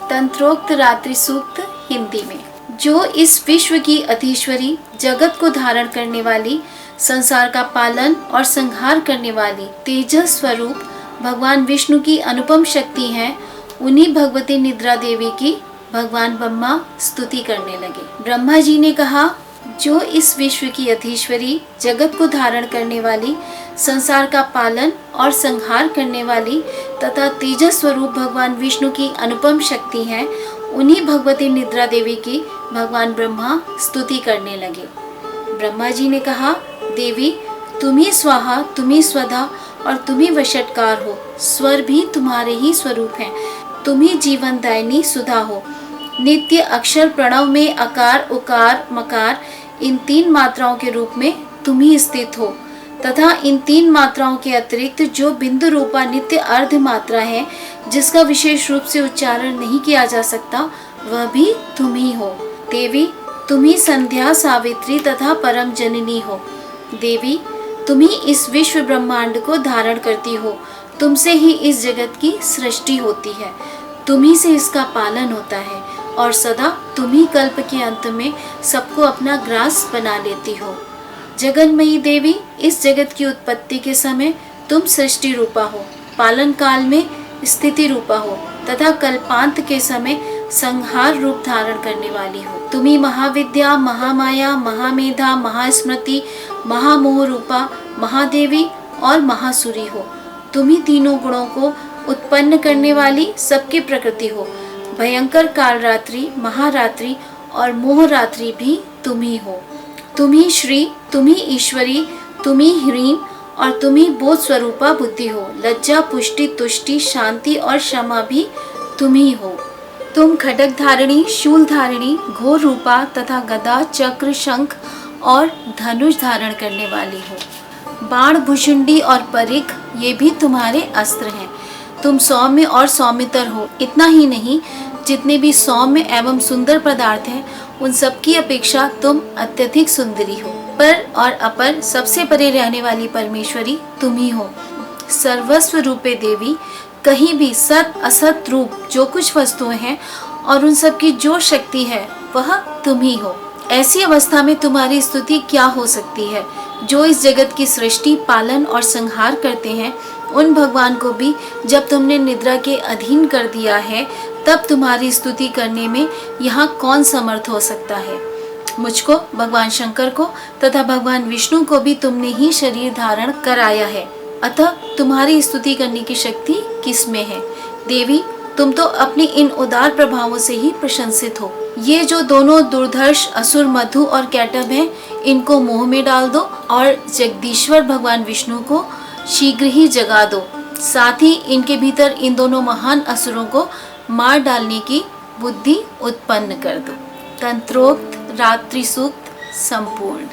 तंत्रोक्त रात्रि सूक्त हिंदी में। जो इस विश्व की अधीश्वरी, जगत को धारण करने वाली, संसार का पालन और संहार करने वाली तेजस स्वरूप भगवान विष्णु की अनुपम शक्ति है, उन्हीं भगवती निद्रा देवी की भगवान ब्रह्मा स्तुति करने लगे। ब्रह्मा जी ने कहा, जो इस विश्व की अधीश्वरी, जगत को धारण करने वाली, संसार का पालन और संहार करने वाली तथा तेजस स्वरूप भगवान विष्णु की अनुपम शक्ति है, उन्हीं भगवती निद्रा देवी की भगवान ब्रह्मा स्तुति करने लगे। ब्रह्मा जी ने कहा, देवी तुम ही स्वाहा, तुम ही स्वधा और तुम ही वशटकार हो। स्वर भी तुम्हारे ही स्वरूप हैं। तुम ही जीवन दायिनी सुधा हो। नित्य अक्षर प्रणव में अकार, उकार, मकार इन 3 मात्राओं के रूप में तुम ही स्थित हो तथा इन 3 मात्राओं के अतिरिक्त जो बिंदु रूपा नित्य अर्ध मात्रा है, जिसका विशेष रूप से उच्चारण नहीं किया जा सकता, वह भी तुम ही हो। देवी तुम ही संध्या, सावित्री तथा परम जननी हो। देवी तुम ही इस विश्व ब्रह्मांड को धारण करती हो। तुमसे ही इस जगत की सृष्टि होती है, तुम ही से इसका पालन होता है और सदा तुम ही कल्प के अंत में सबको अपना ग्रास बना लेती हो। जगन्मयी देवी, इस जगत की उत्पत्ति के समय तुम सृष्टि रूपा हो, पालन काल में स्थिति रूपा हो तथा कल्पांत के समय संहार रूप धारण करने वाली हो। तुम ही महाविद्या, महामाया, महामेधा, महास्मृति, महामोह रूपा, महादेवी और महासुरी हो। तुम ही तीनों गुणों को उत्पन्न करने वाली सबकी प्रकृति हो। भयंकर कालरात्रि, महारात्रि और मोहरात्रि भी तुम ही हो। तुम ही श्री, तुम ही ईश्वरी, तुम ही ह्रीं और तुम ही बोध स्वरूपा बुद्धि हो। लज्जा, पुष्टि, तुष्टि, शांति और क्षमा भी तुम ही हो। तुम खड्ग धारिणी, शूल धारिणी, घोर रूपा तथा गदा, चक्र, शंख और धनुष धारण करने वाली हो। बाण, भुषुंडी और परिघ ये भी तुम्हारे अस्त्र हैं। तुम सौम्य और सौम्यतर हो। इतना ही नहीं, जितने भी सौम्य एवं सुंदर पदार्थ हैं, उन सबकी अपेक्षा तुम अत्यधिक सुंदरी हो। पर और अपर सबसे परे रहने वाली परमेश्वरी तुम ही हो। सर्वस्व रूपे देवी, कहीं भी सत असत रूप जो कुछ वस्तुएं हैं और उन सब की जो शक्ति है, वह तुम ही हो। ऐसी अवस्था में तुम्हारी स्तुति क्या हो सकती है? जो इस जगत की सृष्टि, पालन और संहार करते हैं, उन भगवान को भी जब तुमने निद्रा के अधीन कर दिया है, तब तुम्हारी स्तुति करने में यहाँ कौन समर्थ हो सकता है? मुझको, भगवान शंकर को तथा भगवान विष्णु को भी तुमने ही शरीर धारण कराया है, अतः तुम्हारी स्तुति करने की शक्ति किसमें है? देवी तुम तो अपने इन उदार प्रभावों से ही प्रशंसित हो। ये जो दोनों दुर्धर्ष असुर मधु और कैटभ हैं, इनको मोह में डाल दो और जगदीश्वर भगवान विष्णु को शीघ्र ही जगा दो। साथ ही इनके भीतर इन दोनों महान असुरों को मार डालने की बुद्धि उत्पन्न कर दो। तंत्रोक्त रात्रि सूक्त संपूर्ण।